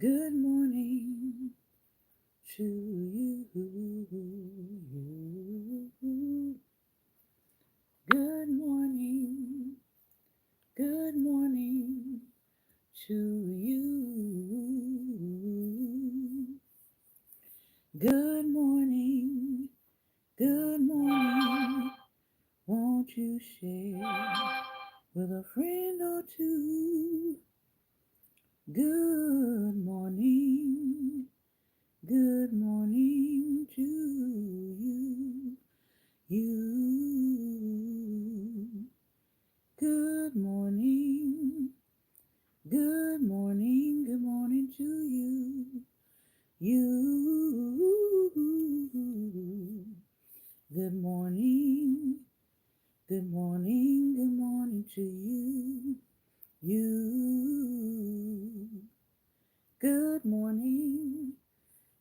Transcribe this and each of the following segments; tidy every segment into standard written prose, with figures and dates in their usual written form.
Good morning to you. Good morning. Good morning to you. Good morning. Good morning. Won't you share with a friend or two? Good morning. Good morning to you. You. Good morning. Good morning. Good morning to you. You. Good morning. Good morning. Good morning to you. You. Good morning.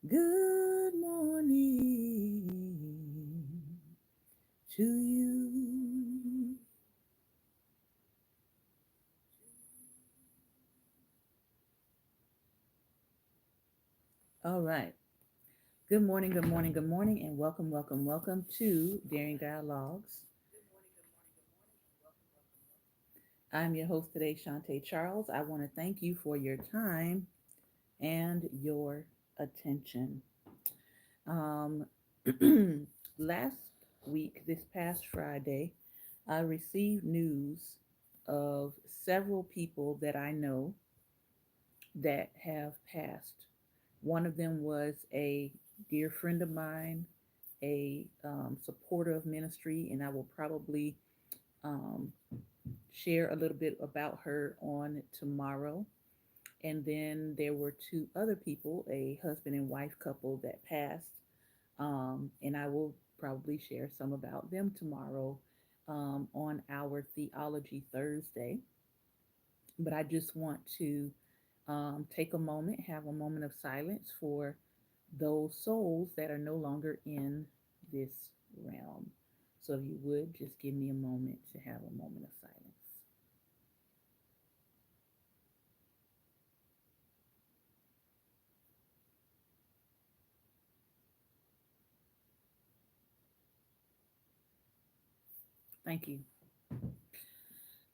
Good morning to you. All right. Good morning, good morning, good morning, and welcome, welcome, welcome to Daring Dialogues. I'm your host today, Shantae Charles. I want to thank you for your time and your attention. Um, last week, this past Friday, I received news of several people that I know that have passed. One of them was a dear friend of mine, a supporter of ministry, and I will probably um, share a little bit about her on tomorrow. And then there were two other people, a husband and wife couple that passed, and I will probably share some about them tomorrow on our Theology Thursday. But I just want to take a moment, have a moment of silence for those souls that are no longer in this realm. So if you would just give me a moment to have a moment of silence. Thank you.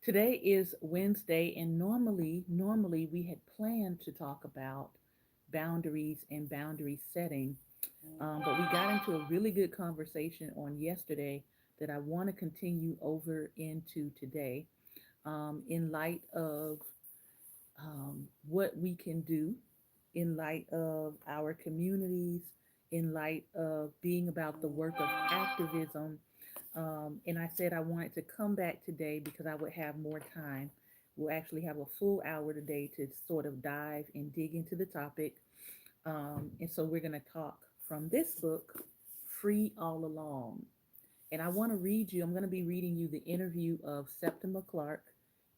Today is Wednesday, and normally we had planned to talk about boundaries and boundary setting, but we got into a really good conversation on yesterday that I want to continue over into today, in light of what we can do, in light of our communities, in light of being about the work of activism. And I said I wanted to come back today because I would have more time. We'll actually have a full hour today to sort of dive and dig into the topic. And so we're going to talk from this book, Free All Along. And I want to read you, I'm going to be reading you the interview of Septima Clark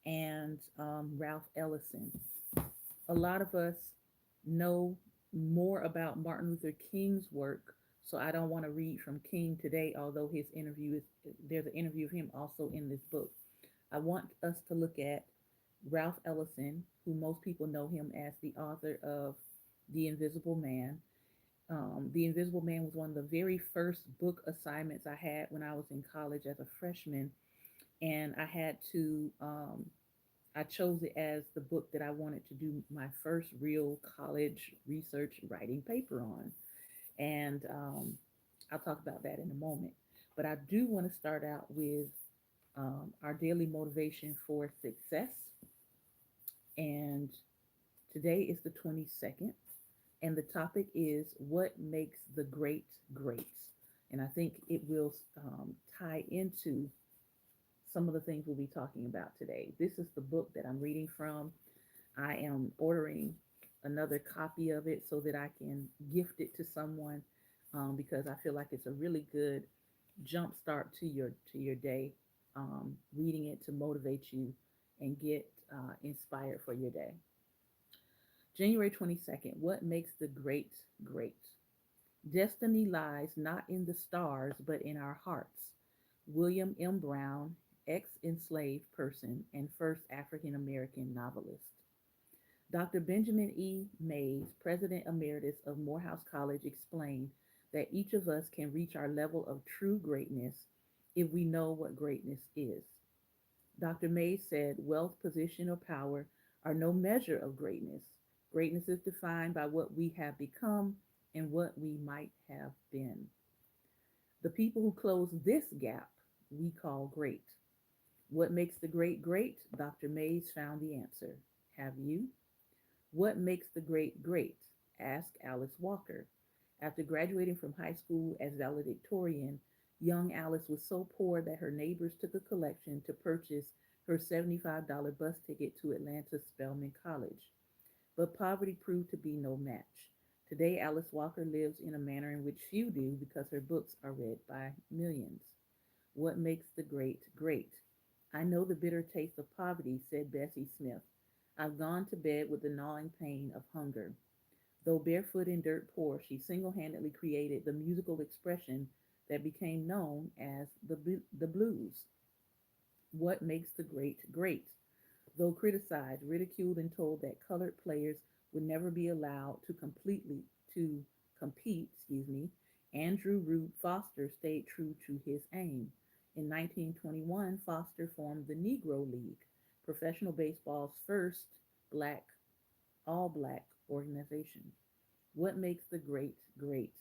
and Ralph Ellison. A lot of us know more about Martin Luther King's work, so I don't want to read from King today, although his interview is there's an interview of him also in this book. I want us to look at Ralph Ellison, who most people know him as the author of The Invisible Man. The Invisible Man was one of the very first book assignments I had when I was in college as a freshman, and I chose it as the book that I wanted to do my first real college research writing paper on. And I'll talk about that in a moment. But I do want to start out with our daily motivation for success. And today is the 22nd. And the topic is what makes the great great. And I think it will tie into some of the things we'll be talking about today. This is the book that I'm reading from. I am ordering another copy of it so that I can gift it to someone, because I feel like it's a really good jump start to your day. Reading it to motivate you and get inspired for your day. January 22nd. What makes the great great? Destiny lies not in the stars but in our hearts. William M. Brown, ex enslaved person and first African American novelist. Dr. Benjamin E. Mays, President Emeritus of Morehouse College, explained that each of us can reach our level of true greatness if we know what greatness is. Dr. Mays said wealth, position, or power are no measure of greatness. Greatness is defined by what we have become and what we might have been. The people who close this gap we call great. What makes the great great? Dr. Mays found the answer. Have you? What makes the great great? Asked Alice Walker. After graduating from high school as valedictorian, young Alice was so poor that her neighbors took a collection to purchase her $75 bus ticket to Atlanta Spelman College. But poverty proved to be no match. Today, Alice Walker lives in a manner in which few do because her books are read by millions. What makes the great great? I know the bitter taste of poverty, said Bessie Smith. I've gone to bed with the gnawing pain of hunger. Though barefoot and dirt poor, she single handedly created the musical expression that became known as the blues. What makes the great great? Though criticized, ridiculed, and told that colored players would never be allowed to compete, Andrew Rube Foster stayed true to his aim. In 1921, Foster formed the Negro League, professional baseball's first black, all black organization. What makes the great great?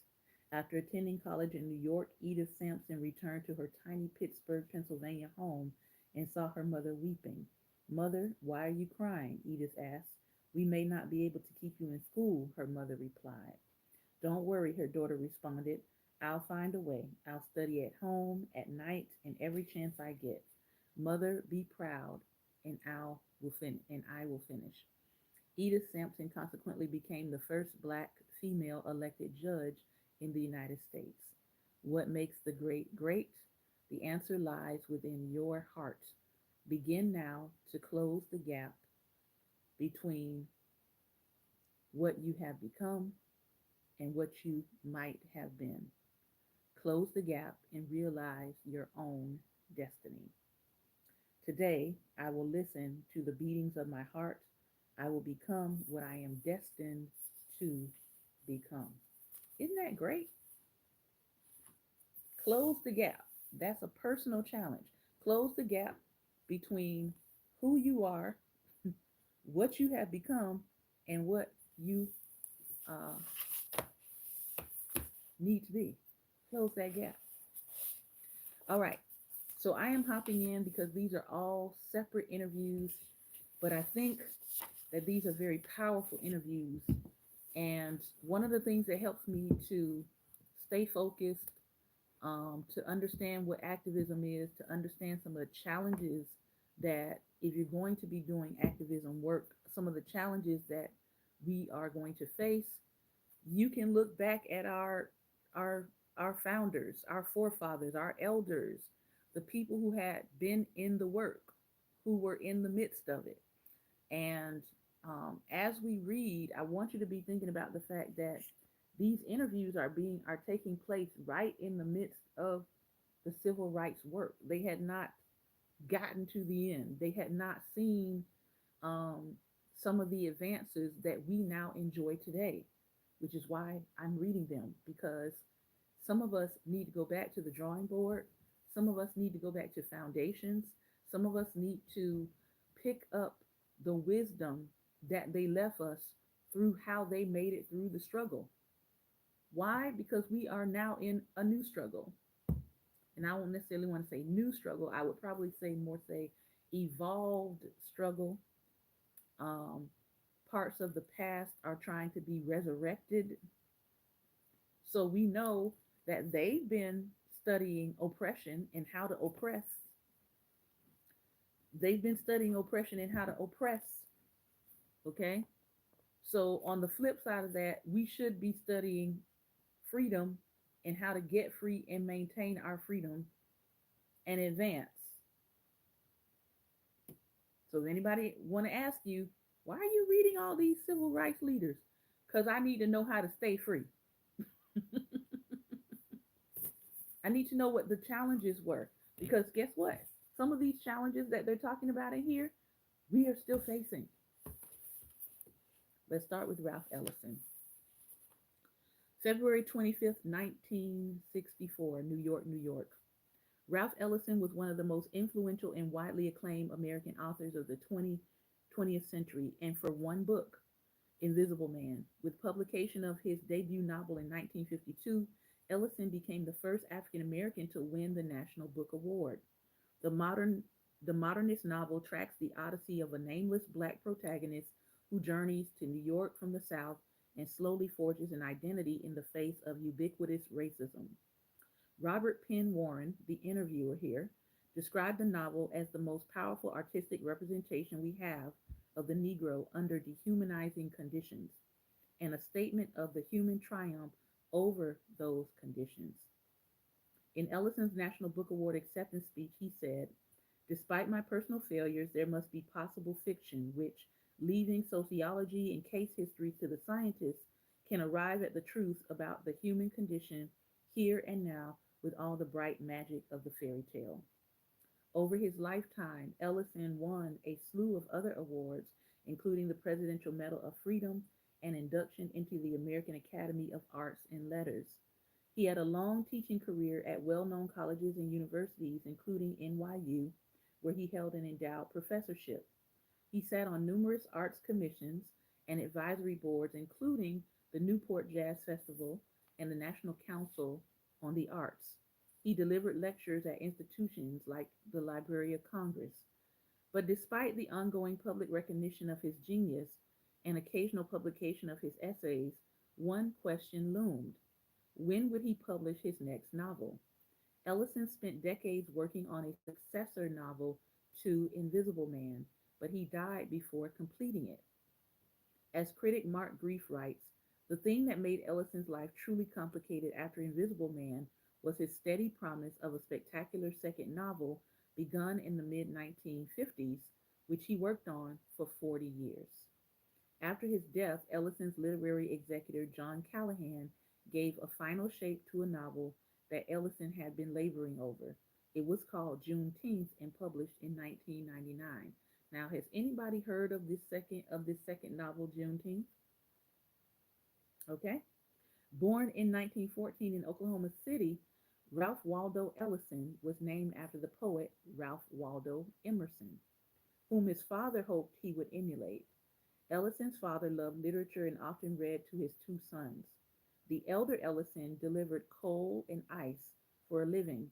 After attending college in New York, Edith Sampson returned to her tiny Pittsburgh, Pennsylvania home and saw her mother weeping. Mother, why are you crying? Edith asked. We may not be able to keep you in school, her mother replied. Don't worry, her daughter responded. I'll find a way. I'll study at home, at night, and every chance I get. Mother, be proud, and I will finish. Edith Sampson consequently became the first black female elected judge in the United States. What makes the great great? The answer lies within your heart. Begin now to close the gap between what you have become and what you might have been. Close the gap and realize your own destiny. Today, I will listen to the beatings of my heart. I will become what I am destined to become. Isn't that great? Close the gap. That's a personal challenge. Close the gap between who you are, what you have become, and what you uh, need to be. Close that gap. All right. So I am hopping in because these are all separate interviews, but I think that these are very powerful interviews. And one of the things that helps me to stay focused, to understand what activism is, to understand some of the challenges that if you're going to be doing activism work, some of the challenges that we are going to face, you can look back at our our founders, our forefathers, our elders, the people who had been in the work, who were in the midst of it. And as we read, I want you to be thinking about the fact that these interviews are taking place right in the midst of the civil rights work. They had not gotten to the end. They had not seen um, some of the advances that we now enjoy today, which is why I'm reading them because some of us need to go back to the drawing board. Some of us need to go back to foundations. Some of us need to pick up the wisdom that they left us through how they made it through the struggle. Why? Because we are now in a new struggle. And I won't necessarily want to say new struggle. I would probably say evolved struggle. Um, Parts of the past are trying to be resurrected. So we know that they've been studying oppression and how to oppress. They've been studying oppression and how to oppress. Okay. So on the flip side of that, we should be studying freedom and how to get free and maintain our freedom and advance. So if anybody want to ask you, why are you reading all these civil rights leaders? Because I need to know how to stay free. I need to know what the challenges were. Because guess what? Some of these challenges that they're talking about in here, we are still facing. Let's start with Ralph Ellison. February 25th, 1964, New York, New York. Ralph Ellison was one of the most influential and widely acclaimed American authors of the 20th century, and for one book, Invisible Man. With publication of his debut novel in 1952, Ellison became the first African American to win the National Book Award. The modern the modernist novel tracks the odyssey of a nameless black protagonist who journeys to New York from the South and slowly forges an identity in the face of ubiquitous racism. Robert Penn Warren, the interviewer here, described the novel as the most powerful artistic representation we have of the Negro under dehumanizing conditions and a statement of the human triumph over those conditions. In Ellison's National Book Award acceptance speech, he said, "Despite my personal failures, there must be possible fiction which, leaving sociology and case history to the scientists, can arrive at the truth about the human condition here and now with all the bright magic of the fairy tale." Over his lifetime, Ellison won a slew of other awards, including the Presidential Medal of Freedom and induction into the American Academy of Arts and Letters. He had a long teaching career at well known colleges and universities, including NYU, where he held an endowed professorship. He sat on numerous arts commissions and advisory boards, including the Newport Jazz Festival and the National Council on the Arts. He delivered lectures at institutions like the Library of Congress. But despite the ongoing public recognition of his genius and occasional publication of his essays, one question loomed: when would he publish his next novel? Ellison spent decades working on a successor novel to Invisible Man, but he died before completing it. As critic Mark Grief writes, the thing that made Ellison's life truly complicated after Invisible Man was his steady promise of a spectacular second novel begun in the mid 1950s, which he worked on for 40 years. After his death, Ellison's literary executor John Callahan gave a final shape to a novel that Ellison had been laboring over. It was called Juneteenth and published in 1999. Now, has anybody heard of this second novel, Juneteenth? Okay. Born in 1914 in Oklahoma City, Ralph Waldo Ellison was named after the poet Ralph Waldo Emerson, whom his father hoped he would emulate. Ellison's father loved literature and often read to his two sons. The elder Ellison delivered coal and ice for a living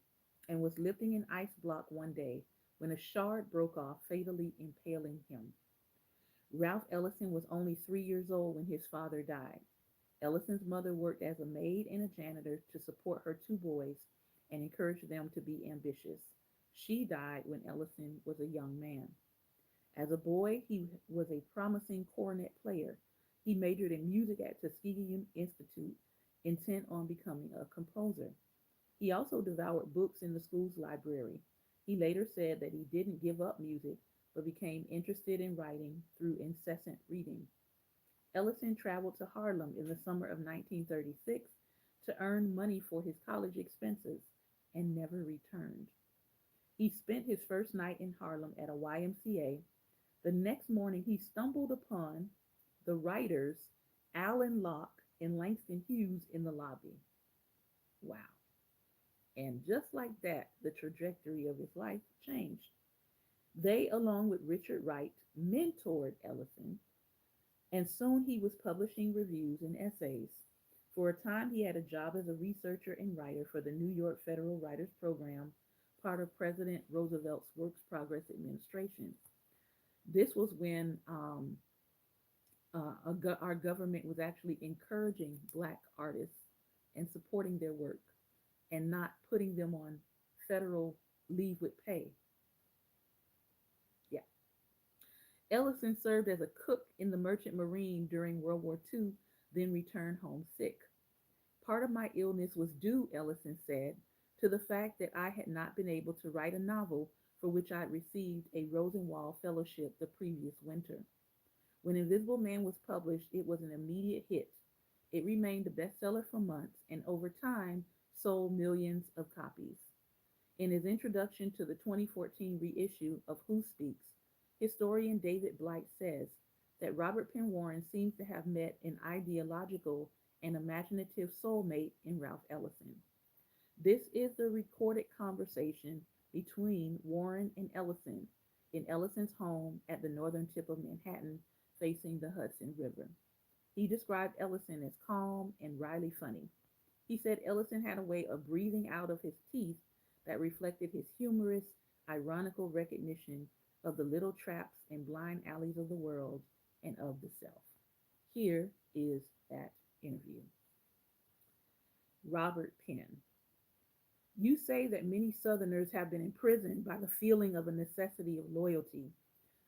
and was lifting an ice block one day when a shard broke off, fatally impaling him. Ralph Ellison was only 3 years old when his father died. Ellison's mother worked as a maid and a janitor to support her two boys and encourage them to be ambitious. She died when Ellison was a young man. As a boy, he was a promising cornet player. He majored in music at Tuskegee Institute, intent on becoming a composer. He also devoured books in the school's library. He later said that he didn't give up music, but became interested in writing through incessant reading. Ellison traveled to Harlem in the summer of 1936 to earn money for his college expenses and never returned. He spent his first night in Harlem at a YMCA. The next morning, he stumbled upon the writers Alan Locke and Langston Hughes in the lobby. Wow. And just like that, the trajectory of his life changed. They, along with Richard Wright, mentored Ellison, and soon he was publishing reviews and essays. For a time, he had a job as a researcher and writer for the New York Federal Writers Program, part of President Roosevelt's Works Progress Administration. This was when our government was actually encouraging Black artists and supporting their work and not putting them on federal leave with pay. Yeah. Ellison served as a cook in the Merchant Marine during World War II, then returned home sick. Part of my illness was due, Ellison said, to the fact that I had not been able to write a novel for which I had received a Rosenwald Fellowship the previous winter. When Invisible Man was published, it was an immediate hit. It remained a bestseller for months and over time sold millions of copies. In his introduction to the 2014 reissue of Who Speaks, historian David Blight says, that Robert Penn Warren seems to have met an ideological and imaginative soulmate in Ralph Ellison. This is the recorded conversation between Warren and Ellison in Ellison's home at the northern tip of Manhattan facing the Hudson River. He described Ellison as calm and wryly funny. He said Ellison had a way of breathing out of his teeth that reflected his humorous, ironical recognition of the little traps and blind alleys of the world and of the self. Here is that interview. Robert Penn. You say that many Southerners have been imprisoned by the feeling of a necessity of loyalty,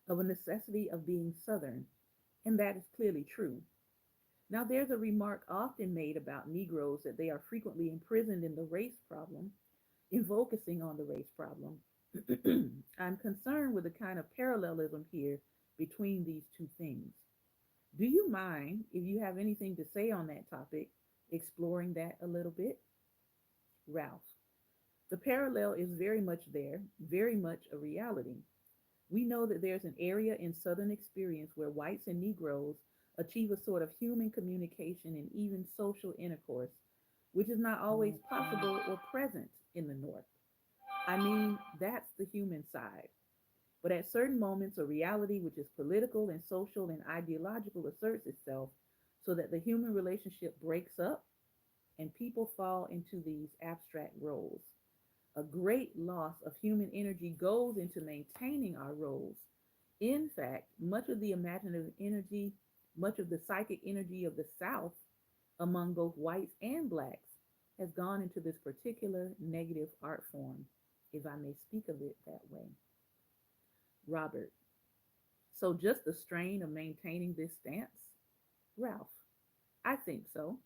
of a necessity of being Southern, and that is clearly true. Now, there's a remark often made about Negroes that they are frequently imprisoned in the race problem, in focusing on the race problem. I'm concerned with the kind of parallelism here between these two things. Do you mind, if you have anything to say on that topic, exploring that a little bit? Ralph. The parallel is very much there, very much a reality. We know that there's an area in Southern experience where whites and Negroes achieve a sort of human communication and even social intercourse, which is not always possible or present in the North. I mean, that's the human side. But at certain moments, a reality which is political and social and ideological asserts itself so that the human relationship breaks up and people fall into these abstract roles. A great loss of human energy goes into maintaining our roles. In fact, much of the imaginative energy, much of the psychic energy of the South among both whites and blacks has gone into this particular negative art form, if I may speak of it that way. Robert. So just the strain of maintaining this stance? Ralph. I think so.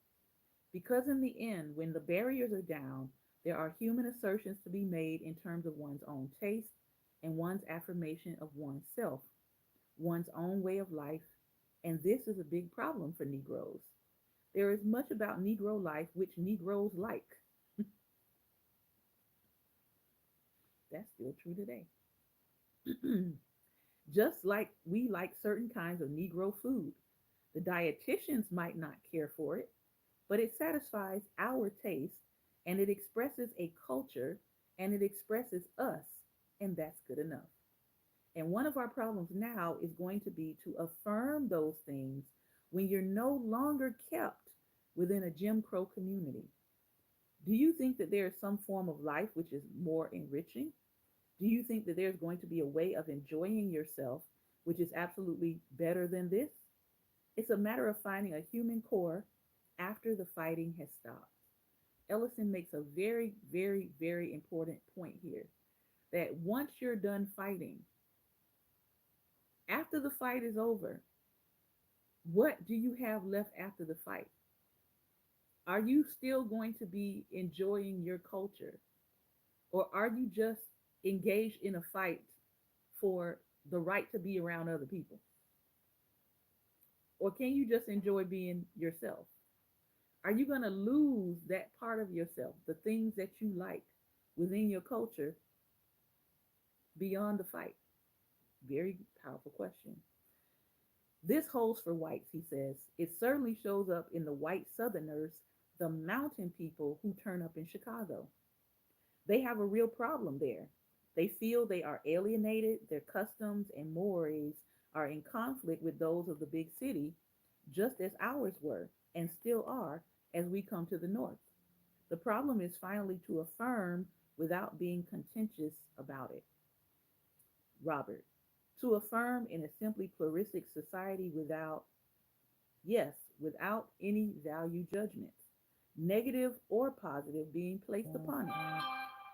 Because in the end, when the barriers are down, there are human assertions to be made in terms of one's own taste and one's affirmation of oneself, one's own way of life, and this is a big problem for Negroes. There is much about Negro life which Negroes like. That's still true today. Just like we like certain kinds of Negro food. The dietitians might not care for it, but it satisfies our taste and it expresses a culture and it expresses us, and that's good enough. And one of our problems now is going to be to affirm those things when you're no longer kept within a Jim Crow community. Do you think that there is some form of life which is more enriching? Do you think that there's going to be a way of enjoying yourself which is absolutely better than this? It's a matter of finding a human core after the fighting has stopped. Ellison makes a very, very, very important point here that once you're done fighting, after the fight is over, what do you have left after the fight? Are you still going to be enjoying your culture? Or are you just engaged in a fight for the right to be around other people? Or can you just enjoy being yourself? Are you going to lose that part of yourself, the things that you like within your culture beyond the fight? Very powerful question. This holds for whites, he says. It certainly shows up in the white Southerners, the mountain people who turn up in Chicago. They have a real problem there. They feel they are alienated, their customs and mores are in conflict with those of the big city, just as ours were and still are as we come to the north. The problem is finally to affirm without being contentious about it. Robert, to affirm in a simply pluralistic society without, yes, without any value judgments, negative or positive, being placed upon it.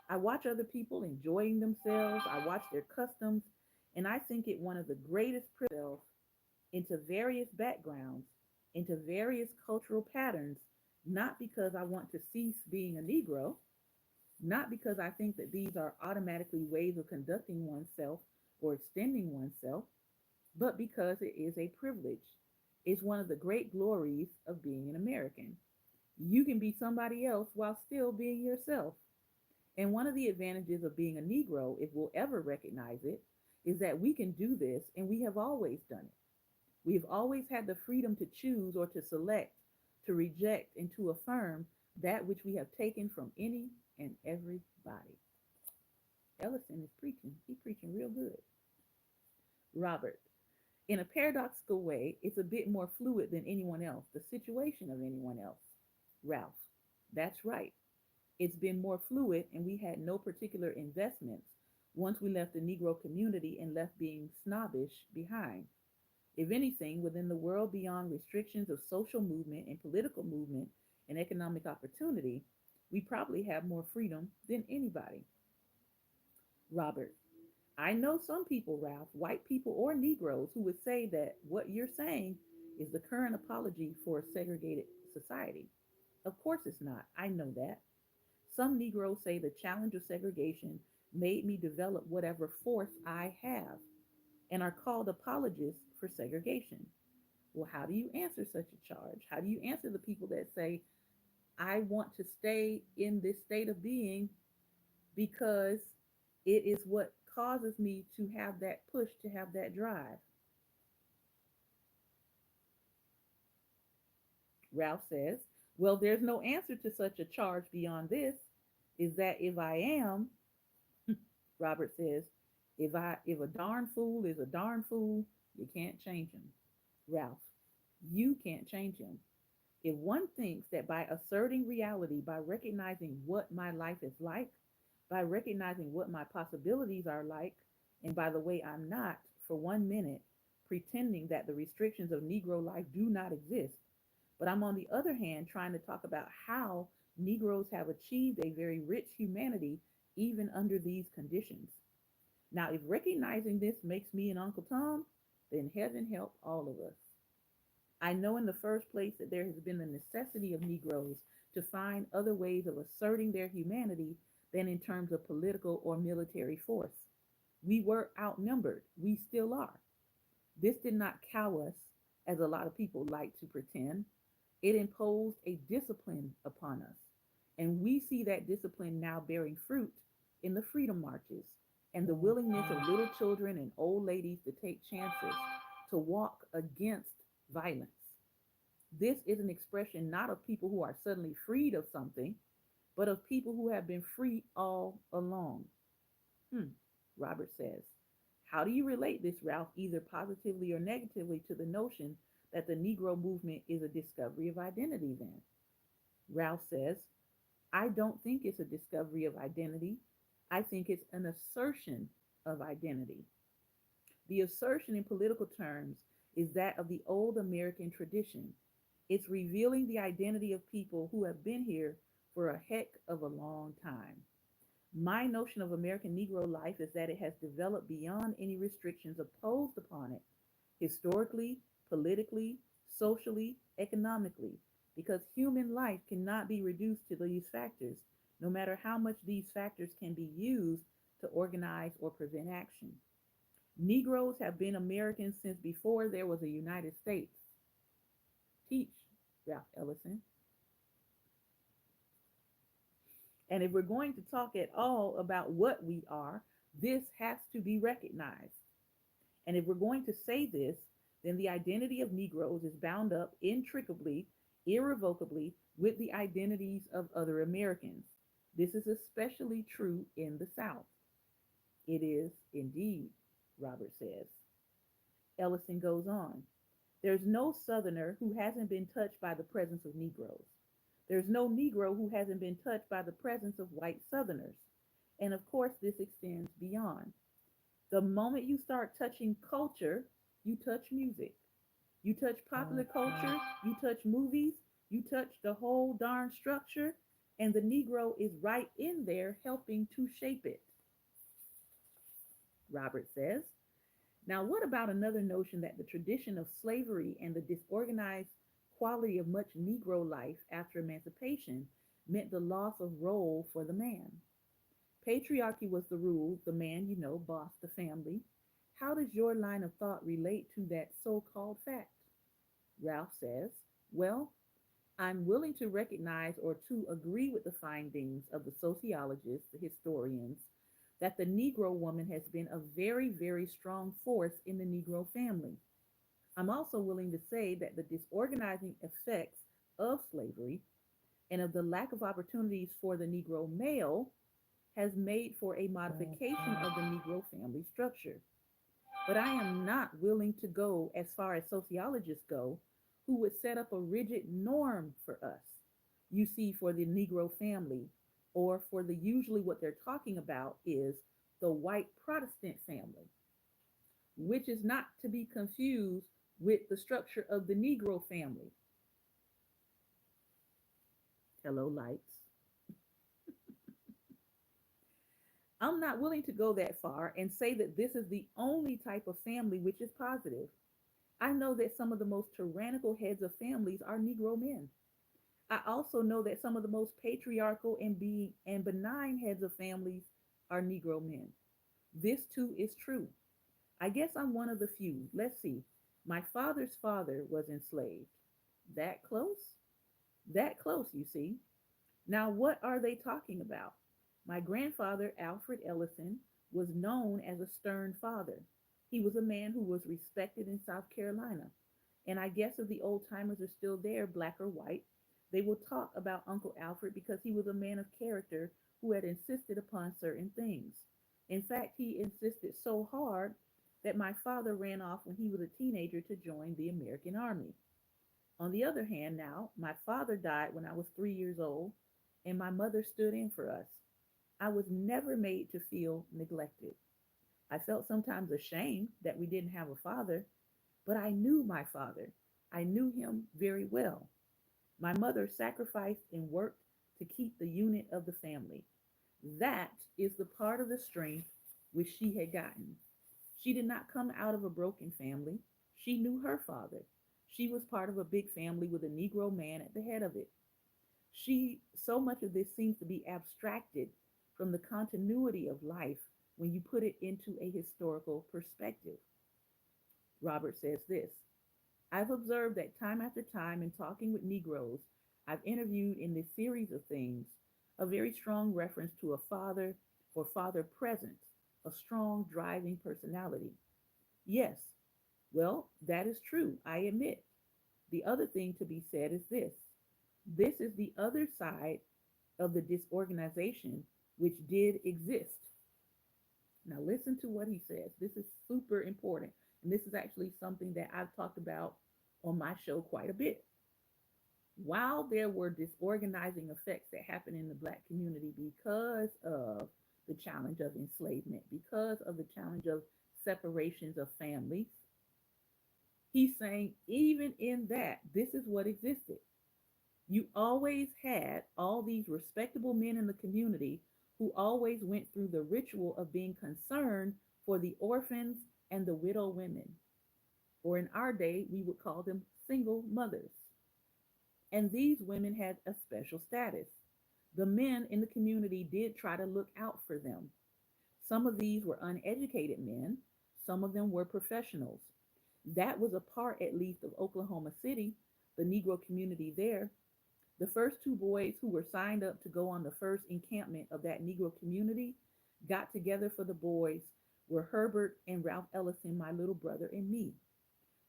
I watch other people enjoying themselves, I watch their customs, and I think it one of the greatest privileges into various backgrounds, into various cultural patterns, not because I want to cease being a Negro, not because I think that these are automatically ways of conducting oneself or extending oneself, but because it is a privilege. It's one of the great glories of being an American. You can be somebody else while still being yourself. And one of the advantages of being a Negro, if we'll ever recognize it, is that we can do this and we have always done it. We have always had the freedom to choose or to select, to reject, and to affirm that which we have taken from any and everybody. Ellison is preaching. He's preaching real good. Robert, in a paradoxical way, it's a bit more fluid than anyone else, the situation of anyone else. Ralph, that's right. It's been more fluid, and we had no particular investments once we left the Negro community and left being snobbish behind. If anything, within the world beyond restrictions of social movement and political movement and economic opportunity, we probably have more freedom than anybody. Robert, I know some people, Ralph, white people or Negroes, who would say that what you're saying is the current apology for a segregated society. Of course it's not. I know that. Some Negroes say the challenge of segregation made me develop whatever force I have and are called apologists for segregation. Well, how do you answer such a charge? How do you answer the people that say, I want to stay in this state of being because it is what causes me to have that push, to have that drive? Ralph says, well, there's no answer to such a charge beyond this, is that if I am, Robert says, if a darn fool is a darn fool, you can't change him. Ralph, you can't change him. If one thinks that by asserting reality, by recognizing what my life is like, by recognizing what my possibilities are like, and by the way I'm not, for 1 minute, pretending that the restrictions of Negro life do not exist, but I'm on the other hand trying to talk about how Negroes have achieved a very rich humanity even under these conditions. Now, if recognizing this makes me an Uncle Tom, then heaven help all of us. I know in the first place that there has been the necessity of Negroes to find other ways of asserting their humanity than in terms of political or military force. We were outnumbered. We still are. This did not cow us, as a lot of people like to pretend. It imposed a discipline upon us. And we see that discipline now bearing fruit in the freedom marches and the willingness of little children and old ladies to take chances, to walk against violence. This is an expression not of people who are suddenly freed of something, but of people who have been free all along. Hmm, Robert says. How do you relate this, Ralph, either positively or negatively, to the notion that the Negro movement is a discovery of identity then? Ralph says, I don't think it's a discovery of identity. I think it's an assertion of identity. The assertion in political terms is that of the old American tradition. It's revealing the identity of people who have been here for a heck of a long time. My notion of American Negro life is that it has developed beyond any restrictions imposed upon it, historically, politically, socially, economically, because human life cannot be reduced to these factors, no matter how much these factors can be used to organize or prevent action. Negroes have been Americans since before there was a United States. Teach, Ralph Ellison. And if we're going to talk at all about what we are, this has to be recognized. And if we're going to say this, then the identity of Negroes is bound up intricably, irrevocably with the identities of other Americans. This is especially true in the South. It is indeed, Robert says. Ellison goes on. There's no Southerner who hasn't been touched by the presence of Negroes. There's no Negro who hasn't been touched by the presence of white Southerners. And of course, this extends beyond. The moment you start touching culture, you touch music. You touch popular culture, you touch movies, you touch the whole darn structure, and the Negro is right in there helping to shape it, Robert says. Now, what about another notion that the tradition of slavery and the disorganized quality of much Negro life after emancipation meant the loss of role for the man? Patriarchy was the rule, the man, bossed the family. How does your line of thought relate to that so called fact? Ralph says, well, I'm willing to recognize or to agree with the findings of the sociologists, the historians, that the Negro woman has been a very, very strong force in the Negro family. I'm also willing to say that the disorganizing effects of slavery and of the lack of opportunities for the Negro male has made for a modification of the Negro family structure. But I am not willing to go as far as sociologists go, who would set up a rigid norm for us. You see, for the Negro family, or for the usually what they're talking about is the white Protestant family, which is not to be confused with the structure of the Negro family. Hello, lights. I'm not willing to go that far and say that this is the only type of family which is positive. I know that some of the most tyrannical heads of families are Negro men. I also know that some of the most patriarchal and benign heads of families are Negro men. This too is true. I guess I'm one of the few. Let's see. My father's father was enslaved. That close? That close, you see. Now, what are they talking about? My grandfather, Alfred Ellison, was known as a stern father. He was a man who was respected in South Carolina. And I guess if the old timers are still there, black or white, they will talk about Uncle Alfred because he was a man of character who had insisted upon certain things. In fact, he insisted so hard that my father ran off when he was a teenager to join the American Army. On the other hand, now, my father died when I was 3 years old, and my mother stood in for us. I was never made to feel neglected. I felt sometimes ashamed that we didn't have a father, but I knew my father. I knew him very well. My mother sacrificed and worked to keep the unit of the family. That is the part of the strength which she had gotten. She did not come out of a broken family. She knew her father. She was part of a big family with a Negro man at the head of it. So much of this seems to be abstracted from the continuity of life when you put it into a historical perspective. Robert says this: I've observed that time after time in talking with Negroes I've interviewed in this series of things, a very strong reference to a father or father presence, a strong driving personality. Yes, well, that is true, I admit. The other thing to be said is this: this is the other side of the disorganization which did exist. Now, listen to what he says. This is super important. And this is actually something that I've talked about on my show quite a bit. While there were disorganizing effects that happened in the Black community because of the challenge of enslavement, because of the challenge of separations of families, he's saying even in that, this is what existed. You always had all these respectable men in the community who always went through the ritual of being concerned for the orphans and the widow women, or in our day, we would call them single mothers. And these women had a special status. The men in the community did try to look out for them. Some of these were uneducated men, some of them were professionals. That was a part, at least, of Oklahoma City, the Negro community there. The first two boys who were signed up to go on the first encampment of that Negro community got together for the boys were Herbert and Ralph Ellison, my little brother, and me.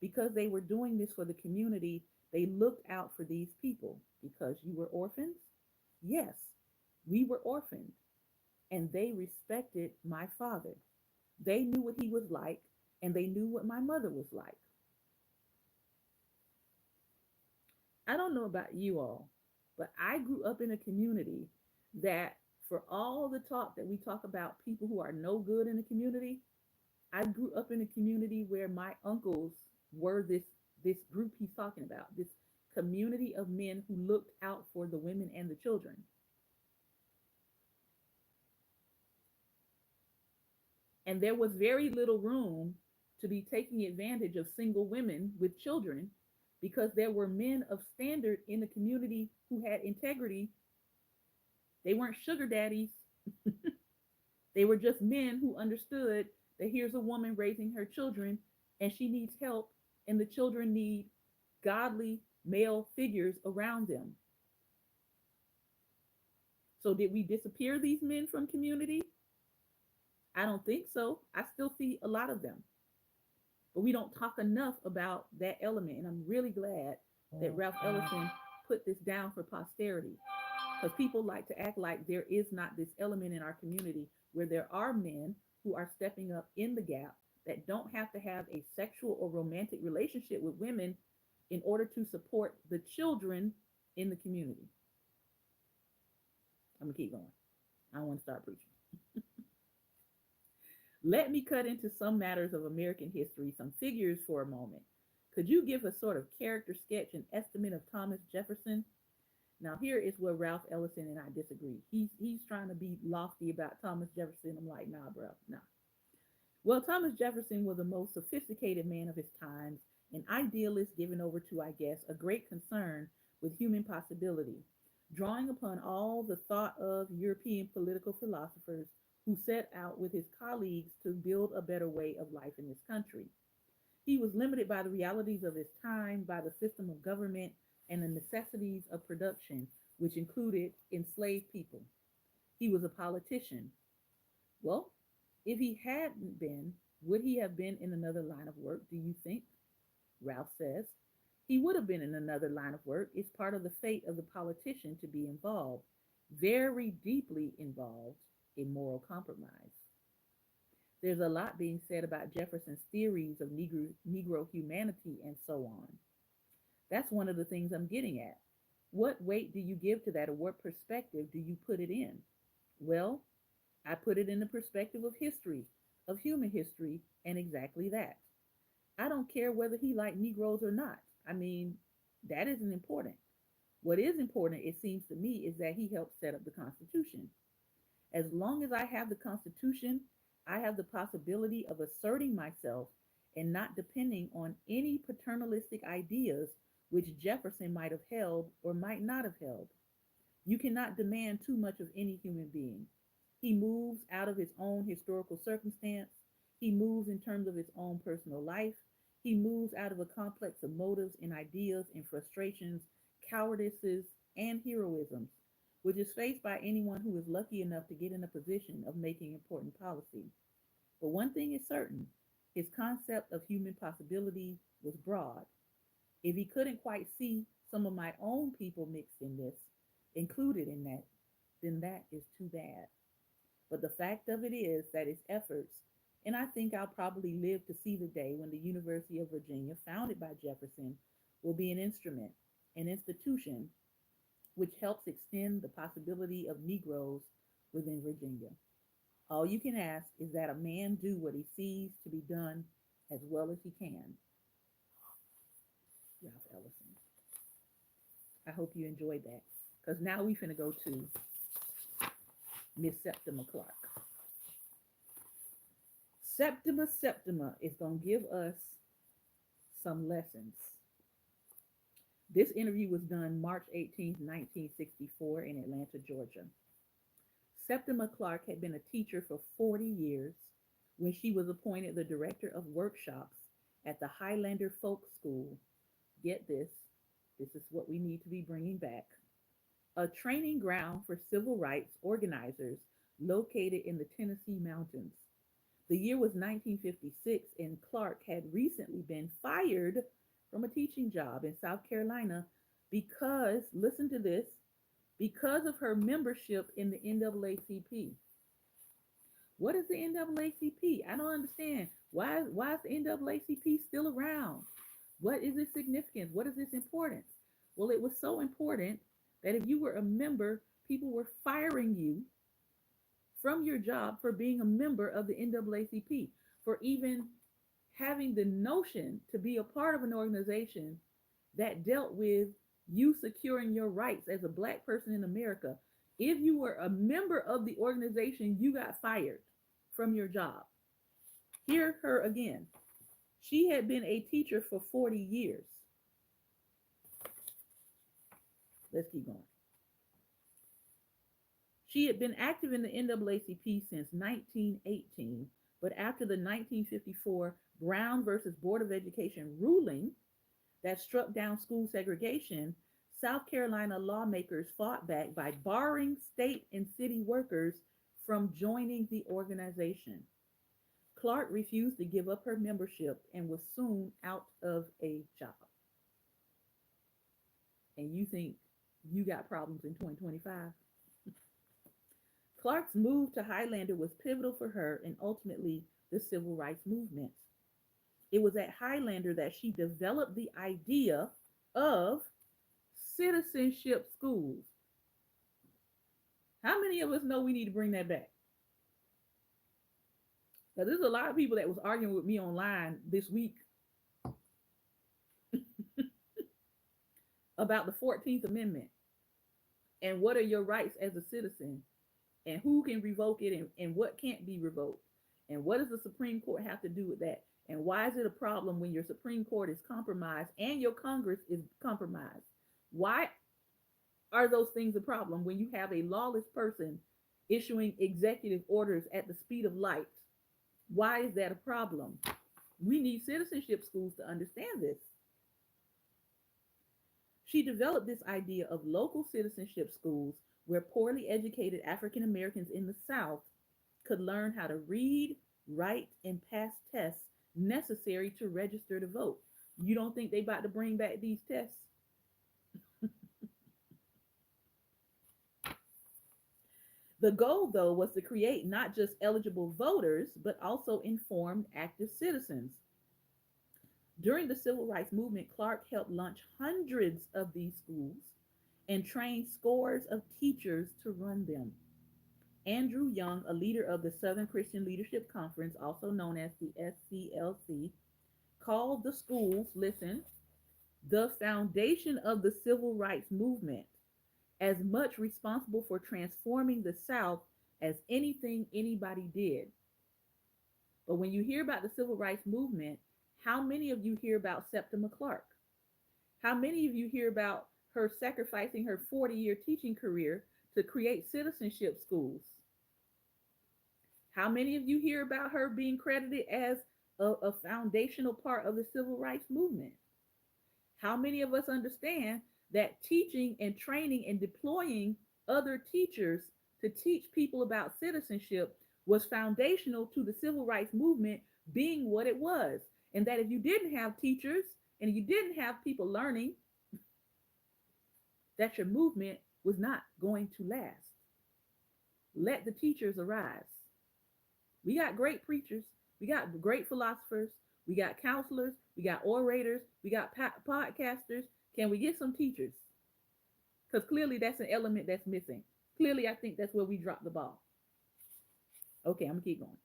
Because they were doing this for the community, they looked out for these people. Because you were orphans? Yes, we were orphaned. And they respected my father. They knew what he was like, and they knew what my mother was like. I don't know about you all, but I grew up in a community that, for all the talk that we talk about people who are no good in the community, I grew up in a community where my uncles were this group he's talking about, this community of men who looked out for the women and the children. And there was very little room to be taking advantage of single women with children because there were men of standard in the community who had integrity. They weren't sugar daddies. They were just men who understood that here's a woman raising her children and she needs help, and the children need godly male figures around them. So, did we disappear these men from community? I don't think so. I still see a lot of them. But we don't talk enough about that element. And I'm really glad that Ralph Ellison put this down for posterity, because people like to act like there is not this element in our community where there are men who are stepping up in the gap that don't have to have a sexual or romantic relationship with women in order to support the children in the community. I'm gonna keep going. I don't want to start preaching. Let me cut into some matters of American history, some figures for a moment. Could you give a sort of character sketch and estimate of Thomas Jefferson? Now, here is where Ralph Ellison and I disagree. He's trying to be lofty about Thomas Jefferson. I'm like, nah, bro, nah. Well, Thomas Jefferson was the most sophisticated man of his times, an idealist given over to, I guess, a great concern with human possibility, drawing upon all the thought of European political philosophers who set out with his colleagues to build a better way of life in this country. He was limited by the realities of his time, by the system of government, and the necessities of production, which included enslaved people. He was a politician. Well, if he hadn't been, would he have been in another line of work, do you think? Ralph says. He would have been in another line of work. It's part of the fate of the politician to be involved, very deeply involved in moral compromise. There's a lot being said about Jefferson's theories of Negro humanity and so on. That's one of the things I'm getting at. What weight do you give to that, or what perspective do you put it in? Well, I put it in the perspective of history, of human history, and exactly that. I don't care whether he liked Negroes or not. I mean, that isn't important. What is important, it seems to me, is that he helped set up the Constitution. As long as I have the Constitution, I have the possibility of asserting myself and not depending on any paternalistic ideas which Jefferson might have held or might not have held. You cannot demand too much of any human being. He moves out of his own historical circumstance. He moves in terms of his own personal life. He moves out of a complex of motives and ideas and frustrations, cowardices, and heroisms, which is faced by anyone who is lucky enough to get in a position of making important policy. But one thing is certain, his concept of human possibility was broad. If he couldn't quite see some of my own people mixed in this, included in that, then that is too bad. But the fact of it is that his efforts, and I think I'll probably live to see the day when the University of Virginia, founded by Jefferson, will be an instrument, an institution which helps extend the possibility of Negroes within Virginia. All you can ask is that a man do what he sees to be done as well as he can. Ralph Ellison. I hope you enjoyed that, because now we finna go to Miss Septima Clark. Septima is gonna give us some lessons. This interview was done March 18th, 1964 in Atlanta, Georgia. Septima Clark had been a teacher for 40 years when she was appointed the director of workshops at the Highlander Folk School. Get this is what we need to be bringing back. A training ground for civil rights organizers located in the Tennessee mountains. The year was 1956, and Clark had recently been fired from a teaching job in South Carolina because, listen to this, because of her membership in the NAACP. What is the NAACP? I don't understand. Why is the NAACP still around? What is its significance? What is its importance? Well, it was so important that if you were a member, people were firing you from your job for being a member of the NAACP, for even having the notion to be a part of an organization that dealt with you securing your rights as a Black person in America. If you were a member of the organization, you got fired from your job. Hear her again. She had been a teacher for 40 years. Let's keep going. She had been active in the NAACP since 1918, but after the 1954 Brown versus Board of Education ruling that struck down school segregation, South Carolina lawmakers fought back by barring state and city workers from joining the organization. Clark refused to give up her membership and was soon out of a job. And you think you got problems in 2025? Clark's move to Highlander was pivotal for her and ultimately the civil rights movement. It was at Highlander that she developed the idea of citizenship schools. How many of us know we need to bring that back? Now, there's a lot of people that was arguing with me online this week about the 14th Amendment and what are your rights as a citizen and who can revoke it and what can't be revoked. And what does the Supreme Court have to do with that? And why is it a problem when your Supreme Court is compromised and your Congress is compromised? Why are those things a problem when you have a lawless person issuing executive orders at the speed of light? Why is that a problem? We need citizenship schools to understand this. She developed this idea of local citizenship schools where poorly educated African Americans in the South could learn how to read, write, and pass tests necessary to register to vote. You don't think they about to bring back these tests? The goal, though, was to create not just eligible voters, but also informed, active citizens. During the Civil Rights Movement, Clark helped launch hundreds of these schools and trained scores of teachers to run them. Andrew Young, a leader of the Southern Christian Leadership Conference, also known as the SCLC, called the schools, listen, the foundation of the civil rights movement, as much responsible for transforming the South as anything anybody did. But when you hear about the civil rights movement, how many of you hear about Septima Clark? How many of you hear about her sacrificing her 40-year teaching career to create citizenship schools? How many of you hear about her being credited as a foundational part of the civil rights movement? How many of us understand that teaching and training and deploying other teachers to teach people about citizenship was foundational to the civil rights movement being what it was? And that if you didn't have teachers and you didn't have people learning, that your movement was not going to last. Let the teachers arise. We got great preachers, we got great philosophers, we got counselors, we got orators, we got podcasters. Can we get some teachers? Because clearly that's an element that's missing. Clearly, I think that's where we dropped the ball. Okay, I'm gonna keep going.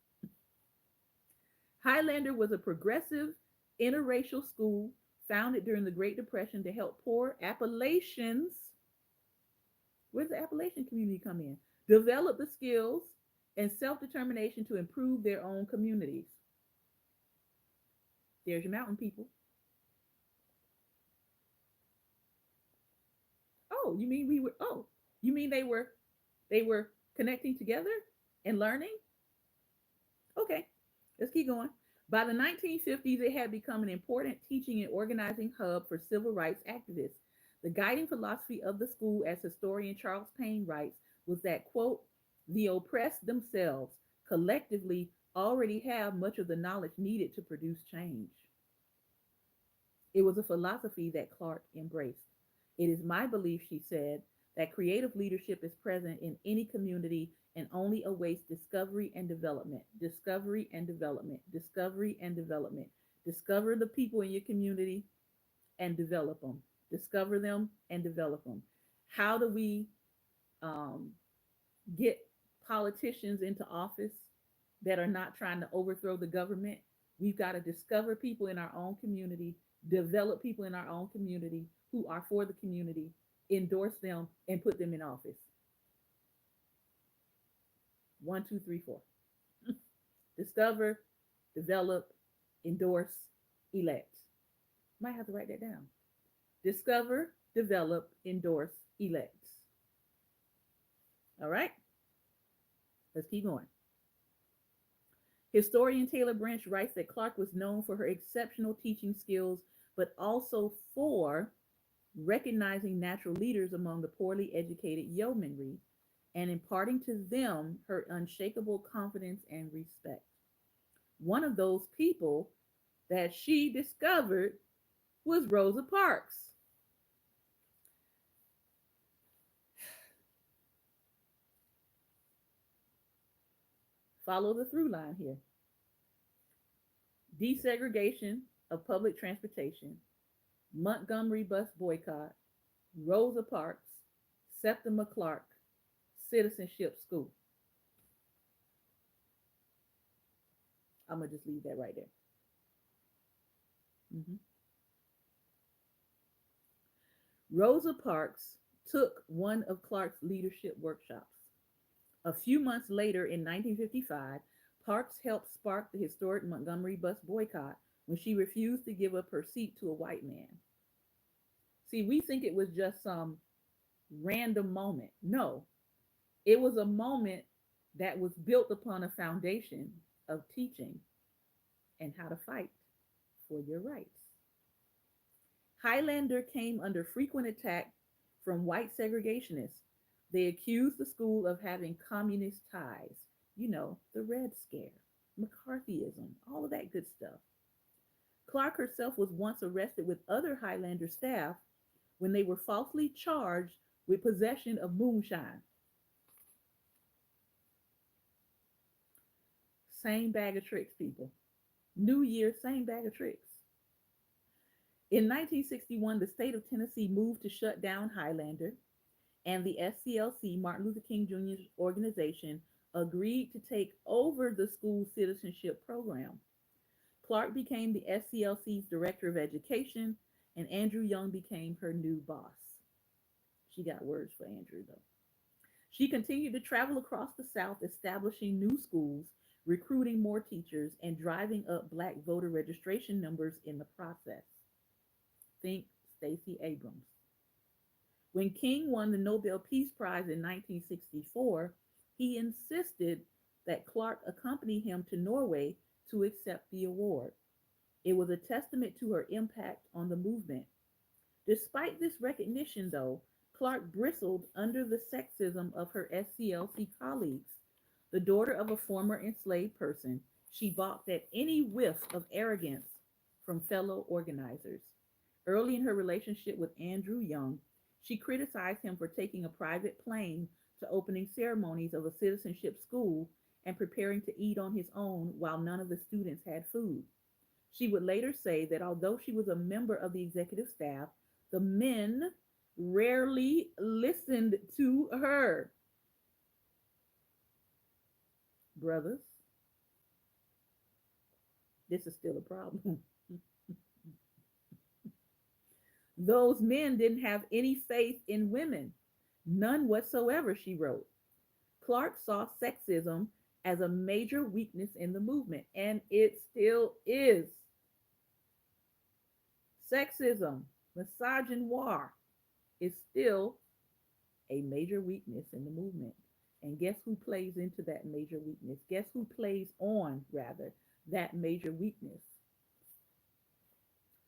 Highlander was a progressive interracial school founded during the Great Depression to help poor Appalachians, where's the Appalachian community come in? Develop the skills and self-determination to improve their own communities. There's your mountain people. Oh, you mean we were, oh, you mean they were connecting together and learning? Okay, let's keep going. By the 1950s, it had become an important teaching and organizing hub for civil rights activists. The guiding philosophy of the school, as historian Charles Payne writes, was that, quote, the oppressed themselves collectively already have much of the knowledge needed to produce change. It was a philosophy that Clark embraced. It is my belief, she said, that creative leadership is present in any community and only awaits discovery and development, discovery and development, discovery and development. Discover the people in your community and develop them. Discover them and develop them. How do we um, get politicians into office that are not trying to overthrow the government? We've got to discover people in our own community, develop people in our own community who are for the community, endorse them, and put them in office. 1, 2, 3, 4. Discover, develop, endorse, elect. Might have to write that down. Discover, develop, endorse, elect. All right, let's keep going. Historian Taylor Branch writes that Clark was known for her exceptional teaching skills, but also for recognizing natural leaders among the poorly educated yeomanry and imparting to them her unshakable confidence and respect. One of those people that she discovered was Rosa Parks. Follow the through line here: desegregation of public transportation, Montgomery bus boycott, Rosa Parks, Septima Clark, citizenship school. I'm going to just leave that right there. Mhm. Rosa Parks took one of Clark's leadership workshops. A few months later, in 1955, Parks helped spark the historic Montgomery bus boycott when she refused to give up her seat to a white man. See, we think it was just some random moment. No, it was a moment that was built upon a foundation of teaching and how to fight for your rights. Highlander came under frequent attack from white segregationists. They accused the school of having communist ties, the Red Scare, McCarthyism, all of that good stuff. Clark herself was once arrested with other Highlander staff when they were falsely charged with possession of moonshine. Same bag of tricks, people. New Year, same bag of tricks. In 1961, the state of Tennessee moved to shut down Highlander, and the SCLC, Martin Luther King Jr.'s organization, agreed to take over the school citizenship program. Clark became the SCLC's director of education, and Andrew Young became her new boss. She got words for Andrew, though. She continued to travel across the South, establishing new schools, recruiting more teachers, and driving up black voter registration numbers in the process. Think Stacey Abrams. When King won the Nobel Peace Prize in 1964, he insisted that Clark accompany him to Norway to accept the award. It was a testament to her impact on the movement. Despite this recognition, though, Clark bristled under the sexism of her SCLC colleagues. The daughter of a former enslaved person, she balked at any whiff of arrogance from fellow organizers. Early in her relationship with Andrew Young, she criticized him for taking a private plane to opening ceremonies of a citizenship school and preparing to eat on his own while none of the students had food. She would later say that although she was a member of the executive staff, the men rarely listened to her. Brothers, this is still a problem. Those men didn't have any faith in women, none whatsoever, she wrote. Clark saw sexism as a major weakness in the movement, and it still is. Sexism, misogynoir, is still a major weakness in the movement. And guess who plays into that major weakness? Guess who plays on, rather, that major weakness?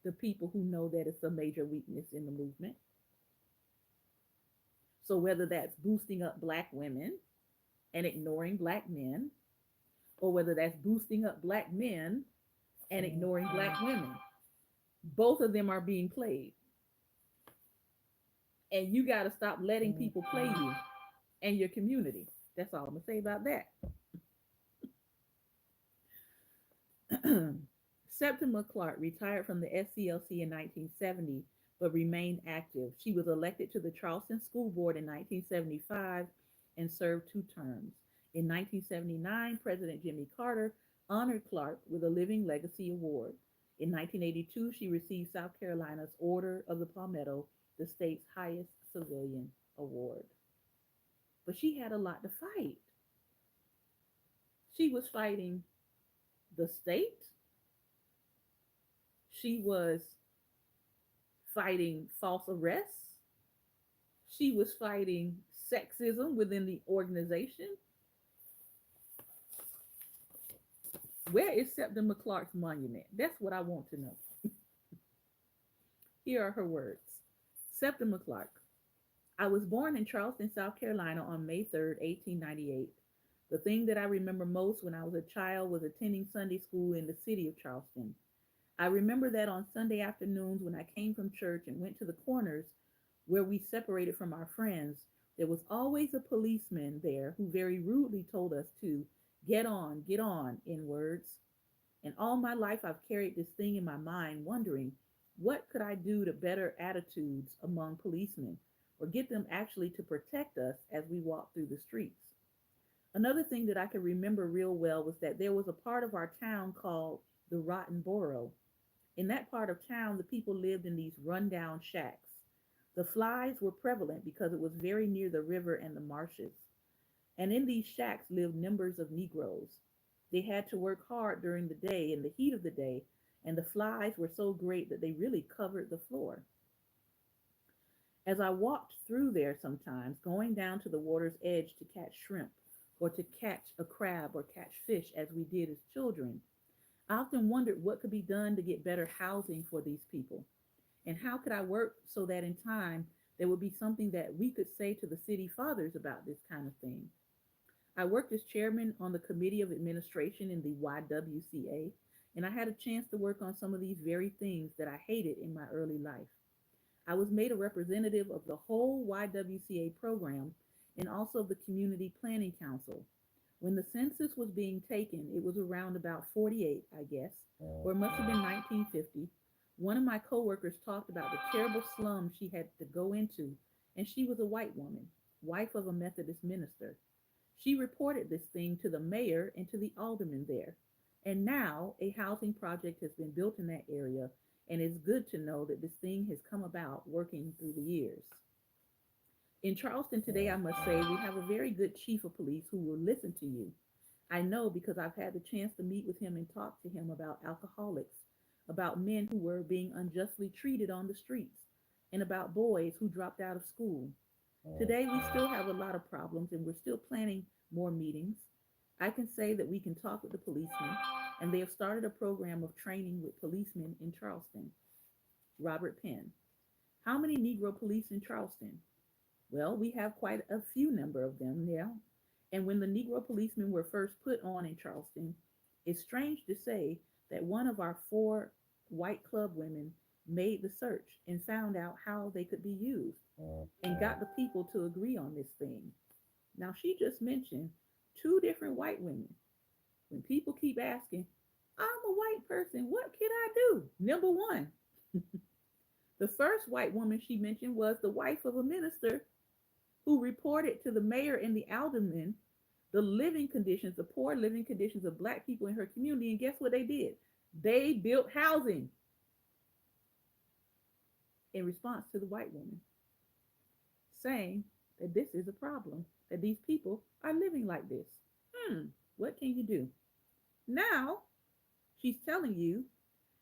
The people who know that it's a major weakness in the movement. So whether that's boosting up black women and ignoring black men, or whether that's boosting up black men and ignoring black women, both of them are being played. And you got to stop letting people play you and your community. That's all I'm going to say about that. Septima Clark retired from the SCLC in 1970 but remained active. She was elected to the Charleston School Board in 1975 and served 2 terms. In 1979, President Jimmy Carter honored Clark with a Living Legacy Award. In 1982, she received South Carolina's Order of the Palmetto, the state's highest civilian award. But she had a lot to fight. She was fighting the state. She was fighting false arrests. She was fighting sexism within the organization. Where is Septima Clark's monument? That's what I want to know. Here are her words. Septima Clark. I was born in Charleston, South Carolina on May 3rd, 1898. The thing that I remember most when I was a child was attending Sunday school in the city of Charleston. I remember that on Sunday afternoons when I came from church and went to the corners where we separated from our friends, there was always a policeman there who very rudely told us to get on, in words. And all my life I've carried this thing in my mind, wondering what could I do to better attitudes among policemen or get them actually to protect us as we walk through the streets. Another thing that I can remember real well was that there was a part of our town called the Rotten Borough. In that part of town, the people lived in these rundown shacks. The flies were prevalent because it was very near the river and the marshes. And in these shacks lived numbers of Negroes. They had to work hard during the day in the heat of the day, and the flies were so great that they really covered the floor. As I walked through there sometimes, going down to the water's edge to catch shrimp, or to catch a crab or catch fish as we did as children, I often wondered what could be done to get better housing for these people. And how could I work so that in time there would be something that we could say to the city fathers about this kind of thing. I worked as chairman on the committee of administration in the YWCA, and I had a chance to work on some of these very things that I hated in my early life. I was made a representative of the whole YWCA program and also the Community Planning Council. When the census was being taken, it was around about 48, I guess, or it must have been 1950. One of my coworkers talked about the terrible slum she had to go into, and she was a white woman, wife of a Methodist minister. She reported this thing to the mayor and to the alderman there. And now a housing project has been built in that area, and it's good to know that this thing has come about working through the years. In Charleston today, I must say, we have a very good chief of police who will listen to you. I know because I've had the chance to meet with him and talk to him about alcoholics, about men who were being unjustly treated on the streets, and about boys who dropped out of school. Today, we still have a lot of problems and we're still planning more meetings. I can say that we can talk with the policemen, and they have started a program of training with policemen in Charleston. Robert Penn. How many Negro police in Charleston? Well, we have quite a few number of them now. And when the Negro policemen were first put on in Charleston, it's strange to say that one of our four white club women made the search and found out how they could be used and got the people to agree on this thing. Now, she just mentioned two different white women. When people keep asking, I'm a white person, what can I do? Number one, the first white woman she mentioned was the wife of a minister who reported to the mayor and the alderman the living conditions, the poor living conditions of black people in her community. And guess what they did? They built housing in response to the white woman, saying that this is a problem, that these people are living like this. What can you do? Now she's telling you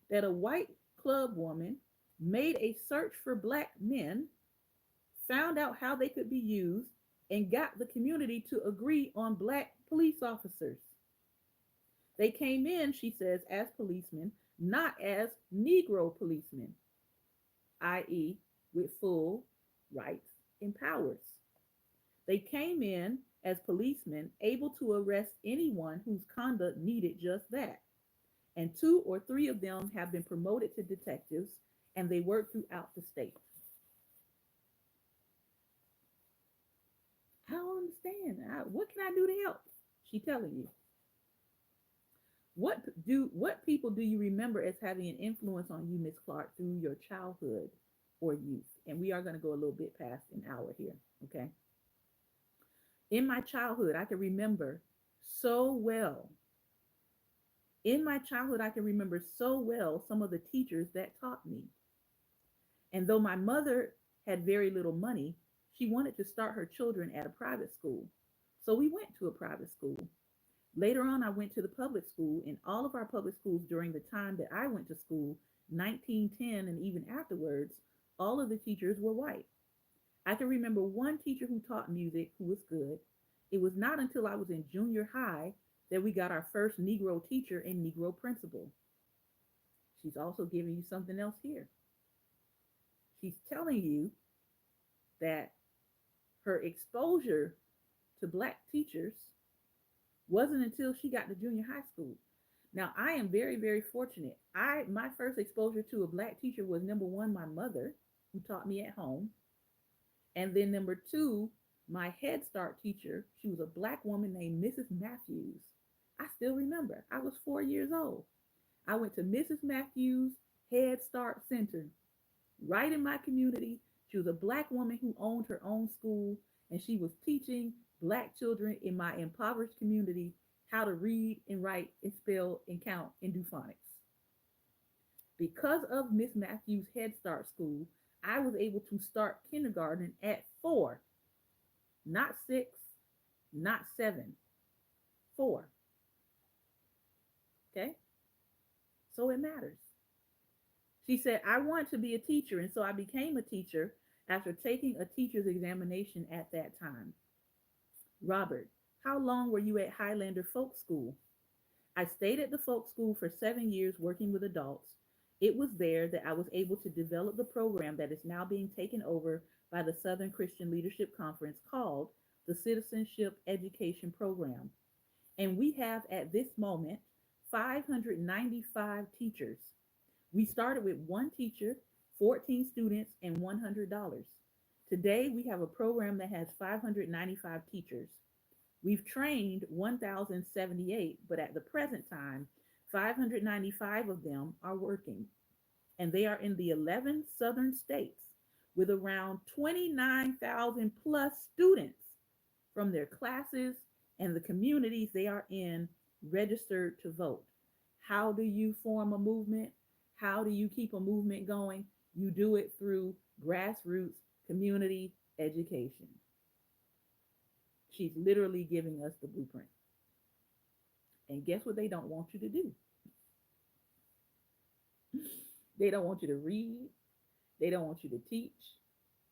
that a white club woman made a search for black men, found out how they could be used, and got the community to agree on black police officers. They came in, she says, as policemen, not as Negro policemen, i.e., with full rights and powers. They came in as policemen able to arrest anyone whose conduct needed just that. And two or three of them have been promoted to detectives and they work throughout the state. I don't understand. What can I do to help? She telling you. What people do you remember as having an influence on you, Miss Clark, through your childhood or youth? And we are going to go a little bit past an hour here, okay? In my childhood, I can remember so well. In my childhood, I can remember so well some of the teachers that taught me. And though my mother had very little money, she wanted to start her children at a private school. So we went to a private school. Later on, I went to the public school. In all of our public schools during the time that I went to school, 1910 and even afterwards, all of the teachers were white. I can remember one teacher who taught music who was good. It was not until I was in junior high that we got our first Negro teacher and Negro principal. She's also giving you something else here. She's telling you that her exposure to black teachers Wasn't until she got to junior high school. Now I am very, very fortunate. My first exposure to a black teacher was number one, my mother, who taught me at home. And then number two, my Head Start teacher. She was a black woman named Mrs. Matthews. I still remember. I was 4 years old. I went to Mrs. Matthews Head Start Center right in my community. She was a black woman who owned her own school, and she was teaching black children in my impoverished community how to read and write and spell and count and do phonics. Because of Miss Matthews Head Start School, I was able to start kindergarten at 4, not 6, not 7, 4. Okay? So it matters. She said, I want to be a teacher, and so I became a teacher after taking a teacher's examination at that time. Robert, how long were you at Highlander Folk School? I stayed at the folk school for 7 years working with adults. It was there that I was able to develop the program that is now being taken over by the Southern Christian Leadership Conference called the Citizenship Education Program. And we have at this moment 595 teachers. We started with one teacher, 14 students, and $100. Today, we have a program that has 595 teachers. We've trained 1,078, but at the present time, 595 of them are working, and they are in the 11 southern states with around 29,000 plus students from their classes and the communities they are in registered to vote. How do you form a movement? How do you keep a movement going? You do it through grassroots community education. She's literally giving us the blueprint. And guess what they don't want you to do? They don't want you to read. They don't want you to teach.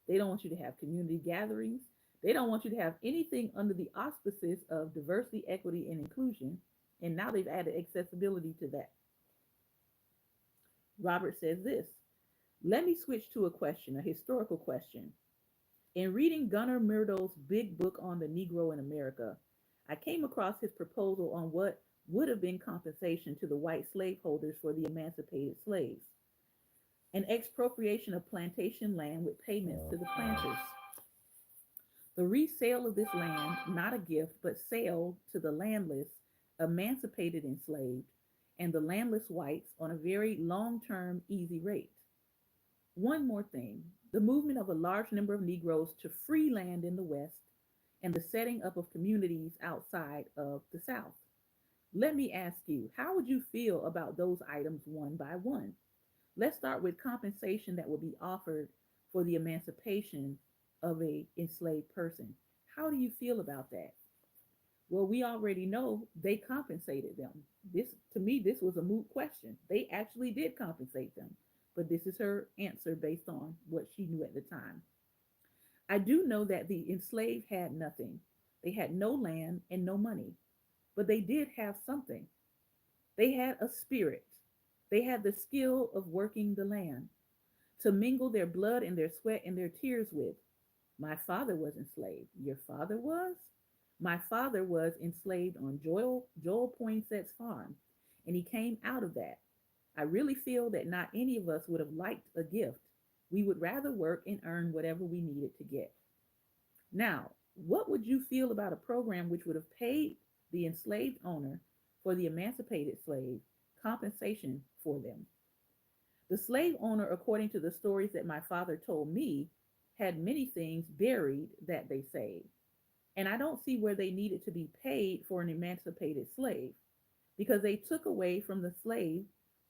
They don't want you to have community gatherings. They don't want you to have anything under the auspices of diversity, equity, and inclusion. And now they've added accessibility to that. Robert says this. Let me switch to a question, a historical question. In reading Gunnar Myrdal's big book on the Negro in America, I came across his proposal on what would have been compensation to the white slaveholders for the emancipated slaves, an expropriation of plantation land with payments to the planters. The resale of this land, not a gift, but sale to the landless, emancipated enslaved, and the landless whites on a very long term, easy rate. One more thing, the movement of a large number of Negroes to free land in the West and the setting up of communities outside of the South. Let me ask you, how would you feel about those items one by one? Let's start with compensation that will be offered for the emancipation of a enslaved person. How do you feel about that? Well, we already know they compensated them. This, to me, this was a moot question. They actually did compensate them, but this is her answer based on what she knew at the time. I do know that the enslaved had nothing. They had no land and no money, but they did have something. They had a spirit. They had the skill of working the land to mingle their blood and their sweat and their tears with. My father was enslaved. Your father was? My father was enslaved on Joel Poinset's farm, and he came out of that. I really feel that not any of us would have liked a gift. We would rather work and earn whatever we needed to get. Now, what would you feel about a program which would have paid the enslaved owner for the emancipated slave compensation for them? The slave owner, according to the stories that my father told me, had many things buried that they saved. And I don't see where they needed to be paid for an emancipated slave because they took away from the slave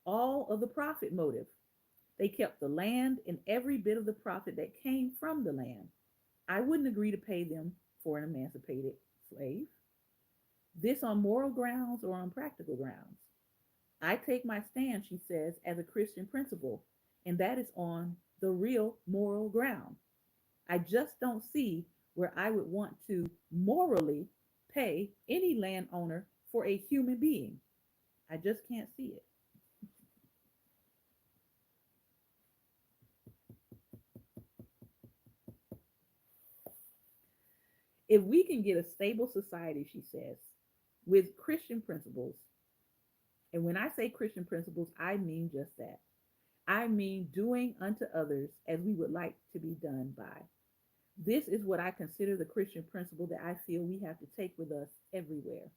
all of the profit motive. They kept the land and every bit of the profit that came from the land. I wouldn't agree to pay them for an emancipated slave. This on moral grounds or on practical grounds. I take my stand, she says, as a Christian principle, and that is on the real moral ground. I just don't see where I would want to morally pay any landowner for a human being. I just can't see it. If we can get a stable society, she says, with Christian principles. And when I say Christian principles, I mean just that. I mean doing unto others as we would like to be done by. This is what I consider the Christian principle that I feel we have to take with us everywhere.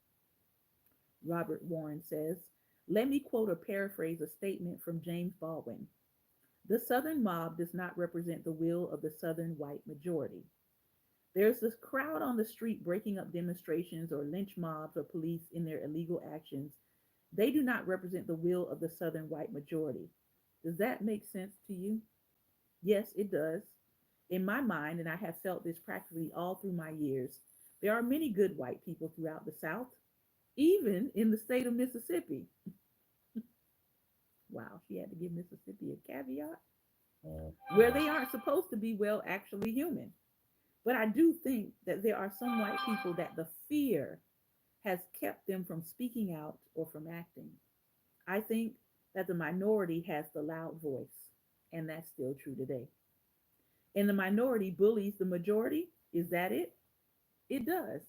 Robert Warren says, let me quote or paraphrase a statement from James Baldwin. The Southern mob does not represent the will of the Southern white majority. There's this crowd on the street breaking up demonstrations or lynch mobs or police in their illegal actions. They do not represent the will of the Southern white majority. Does that make sense to you? Yes, it does. In my mind, and I have felt this practically all through my years, there are many good white people throughout the South, even in the state of Mississippi. Wow, she had to give Mississippi a caveat. Where they aren't supposed to be, well, actually human. But I do think that there are some white people that the fear has kept them from speaking out or from acting. I think that the minority has the loud voice, and that's still true today. And the minority bullies the majority. Is that it? It does,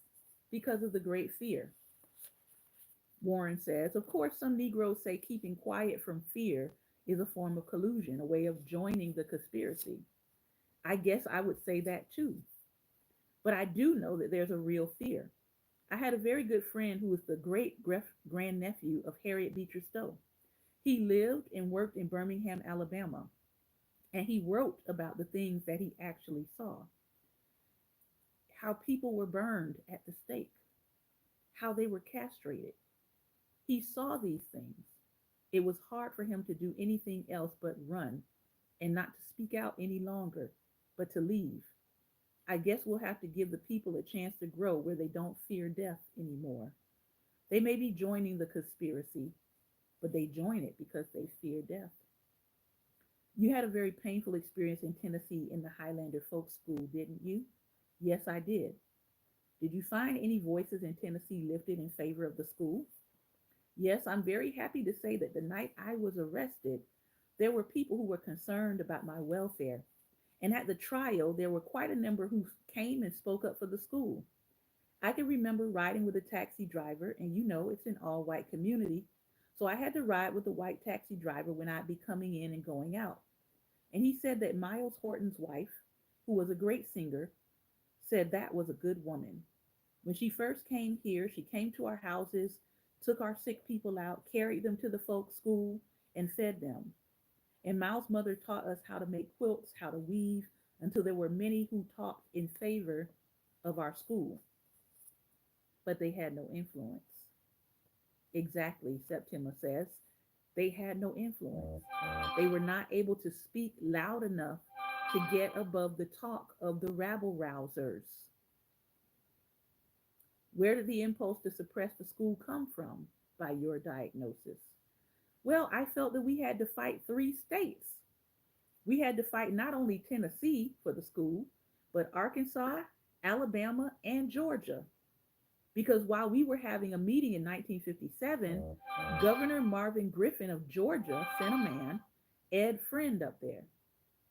because of the great fear. Warren says, of course, some Negroes say keeping quiet from fear is a form of collusion, a way of joining the conspiracy. I guess I would say that too. But I do know that there's a real fear. I had a very good friend who was the great grandnephew of Harriet Beecher Stowe. He lived and worked in Birmingham, Alabama, and he wrote about the things that he actually saw, how people were burned at the stake, how they were castrated. He saw these things. It was hard for him to do anything else but run and not to speak out any longer, but to leave. I guess we'll have to give the people a chance to grow where they don't fear death anymore. They may be joining the conspiracy, but they join it because they fear death. You had a very painful experience in Tennessee in the Highlander Folk School, didn't you? Yes, I did. Did you find any voices in Tennessee lifted in favor of the school? Yes, I'm very happy to say that the night I was arrested, there were people who were concerned about my welfare. And at the trial, there were quite a number who came and spoke up for the school. I can remember riding with a taxi driver, and you know it's an all white community. So I had to ride with the white taxi driver when I'd be coming in and going out. And he said that Miles Horton's wife, who was a great singer, said that was a good woman. When she first came here, she came to our houses, took our sick people out, carried them to the folk school, and fed them. And Miles' mother taught us how to make quilts, how to weave, until there were many who talked in favor of our school, but they had no influence. Exactly, Septima says. They had no influence. They were not able to speak loud enough to get above the talk of the rabble rousers. Where did the impulse to suppress the school come from, by your diagnosis? Well, I felt that we had to fight three states. We had to fight not only Tennessee for the school, but Arkansas, Alabama, and Georgia. Because while we were having a meeting in 1957, Governor Marvin Griffin of Georgia sent a man, Ed Friend, up there,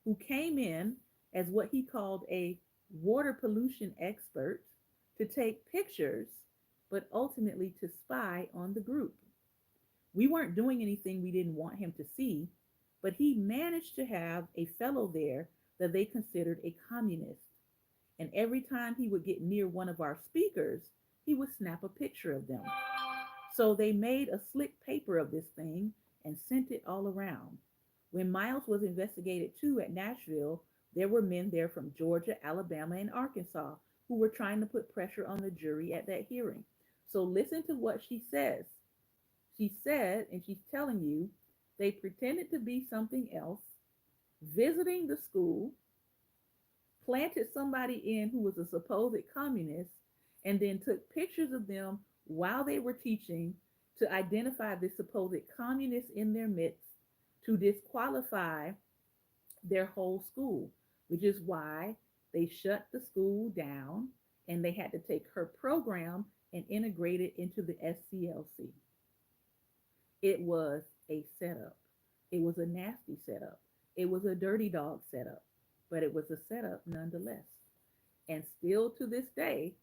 who came in as what he called a water pollution expert to take pictures, but ultimately to spy on the group. We weren't doing anything we didn't want him to see, but he managed to have a fellow there that they considered a communist. And every time he would get near one of our speakers, he would snap a picture of them. So they made a slick paper of this thing and sent it all around. When Miles was investigated too at Nashville, there were men there from Georgia, Alabama, and Arkansas who were trying to put pressure on the jury at that hearing. So listen to what she says. She said, and she's telling you, they pretended to be something else, visiting the school, planted somebody in who was a supposed communist, and then took pictures of them while they were teaching to identify the supposed communists in their midst to disqualify their whole school, which is why they shut the school down and they had to take her program and integrate it into the SCLC. It was a setup. It was a nasty setup. It was a dirty dog setup, but it was a setup nonetheless. And still to this day,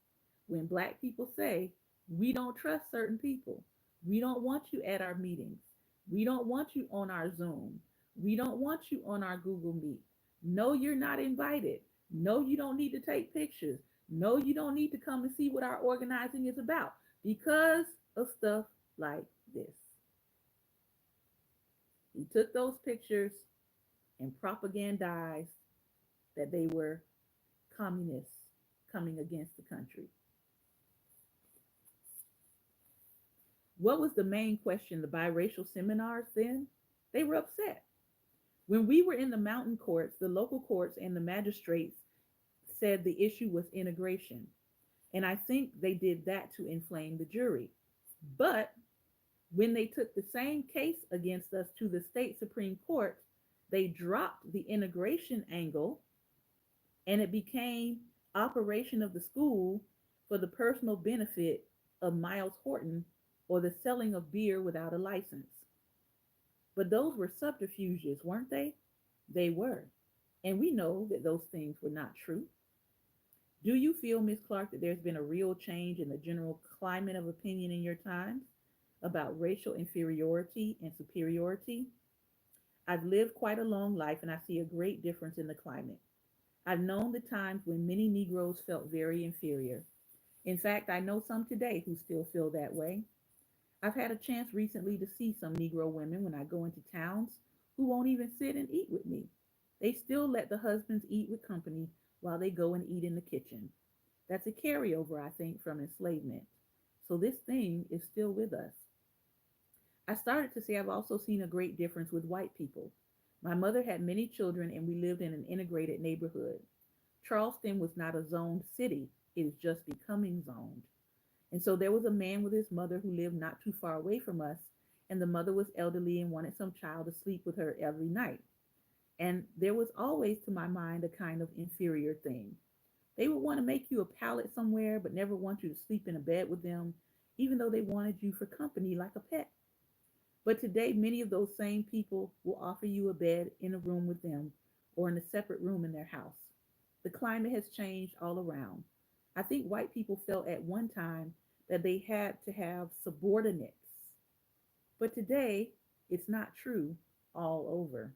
when black people say We don't trust certain people. We don't want you at our meetings. We don't want you on our Zoom. We don't want you on our Google Meet. No, you're not invited. No, you don't need to take pictures. No, you don't need to come and see what our organizing is about because of stuff like this. He took those pictures and propagandized that they were communists coming against the country. What was the main question? The biracial seminars then? They were upset. When we were in the mountain courts, the local courts and the magistrates said the issue was integration. And I think they did that to inflame the jury. But when they took the same case against us to the state Supreme Court, they dropped the integration angle and it became operation of the school for the personal benefit of Miles Horton or the selling of beer without a license. But those were subterfuges, weren't they? They were. And we know that those things were not true. Do you feel, Ms. Clark, that there's been a real change in the general climate of opinion in your times about racial inferiority and superiority? I've lived quite a long life and I see a great difference in the climate. I've known the times when many Negroes felt very inferior. In fact, I know some today who still feel that way. I've had a chance recently to see some Negro women when I go into towns who won't even sit and eat with me. They still let the husbands eat with company while they go and eat in the kitchen. That's a carryover, I think, from enslavement. So this thing is still with us. I started to say I've also seen a great difference with white people. My mother had many children and we lived in an integrated neighborhood. Charleston was not a zoned city, it is just becoming zoned. And so there was a man with his mother who lived not too far away from us, and the mother was elderly and wanted some child to sleep with her every night. And there was always, to my mind, a kind of inferior thing. They would want to make you a pallet somewhere, but never want you to sleep in a bed with them, even though they wanted you for company like a pet. But today, many of those same people will offer you a bed in a room with them or in a separate room in their house. The climate has changed all around. I think white people felt at one time that they had to have subordinates, but today it's not true all over.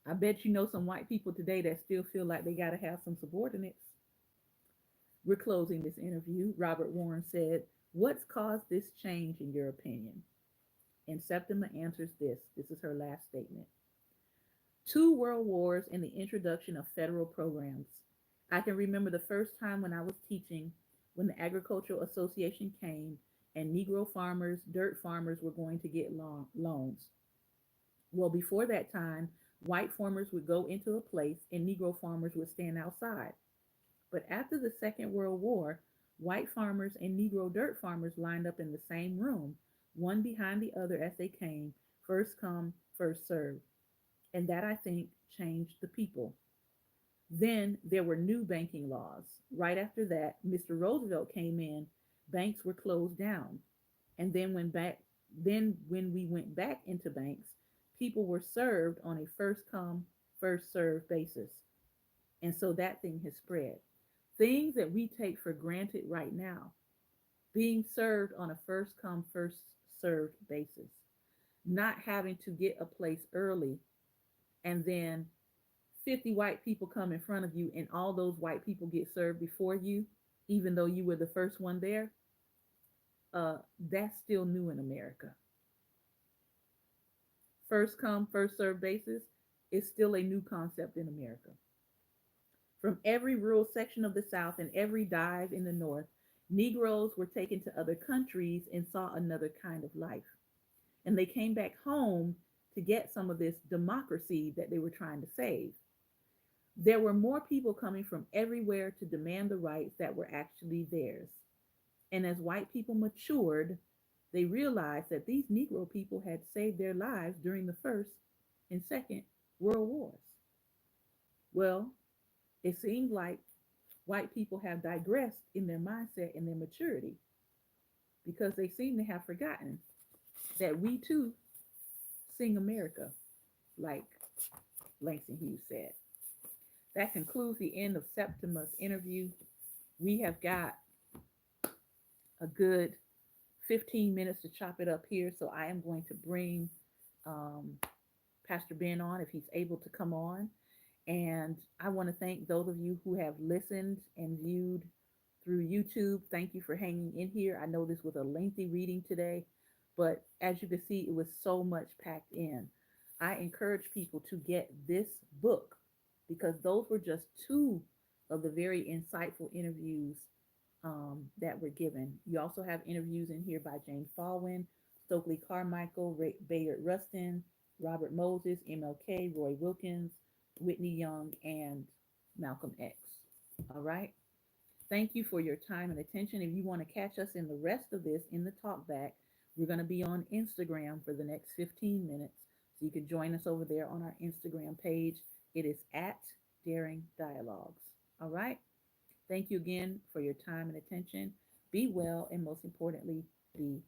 I bet you know some white people today that still feel like they got to have some subordinates. We're closing this interview. Robert Warren said, "What's caused this change in your opinion?" And Septima answers this. This is her last statement. Two world wars and the introduction of federal programs. I can remember the first time when I was teaching when the Agricultural Association came and Negro farmers, dirt farmers were going to get loans. Well, before that time, white farmers would go into a place and Negro farmers would stand outside. But after the Second World War, white farmers and Negro dirt farmers lined up in the same room, one behind the other as they came, first come, first served. And that, I think, changed the people. Then there were new banking laws. Right after that, Mr. Roosevelt came in, banks were closed down. And then when we went back into banks, people were served on a first come, first served basis. And so that thing has spread. Things that we take for granted right now, being served on a first come, first served basis, not having to get a place early and then 50 white people come in front of you and all those white people get served before you, even though you were the first one there, that's still new in America. First come, first served basis is still a new concept in America. From every rural section of the South and every dive in the North, Negroes were taken to other countries and saw another kind of life. And they came back home to get some of this democracy that they were trying to save. There were more people coming from everywhere to demand the rights that were actually theirs. And as white people matured, they realized that these Negro people had saved their lives during the First and Second World Wars. Well, it seems like white people have digressed in their mindset and their maturity because they seem to have forgotten that we too sing America, like Langston Hughes said. That concludes the end of Septima's interview. We have got a good 15 minutes to chop it up here, so I am going to bring um, Pastor Ben on if he's able to come on. And I want to thank those of you who have listened and viewed through YouTube. Thank you for hanging in here. I know this was a lengthy reading today, but as you can see, it was so much packed in. I encourage people to get this book because those were just two of the very insightful interviews that were given. You also have interviews in here by James Baldwin, Stokely Carmichael, Bayard Rustin, Robert Moses, MLK, Roy Wilkins, Whitney Young, and Malcolm X. All right. Thank you for your time and attention. If you want to catch us in the rest of this in the talk back, we're going to be on Instagram for the next 15 minutes. So you can join us over there on our Instagram page. It is at Daring Dialogues. All right. Thank you again for your time and attention. Be well, and most importantly, be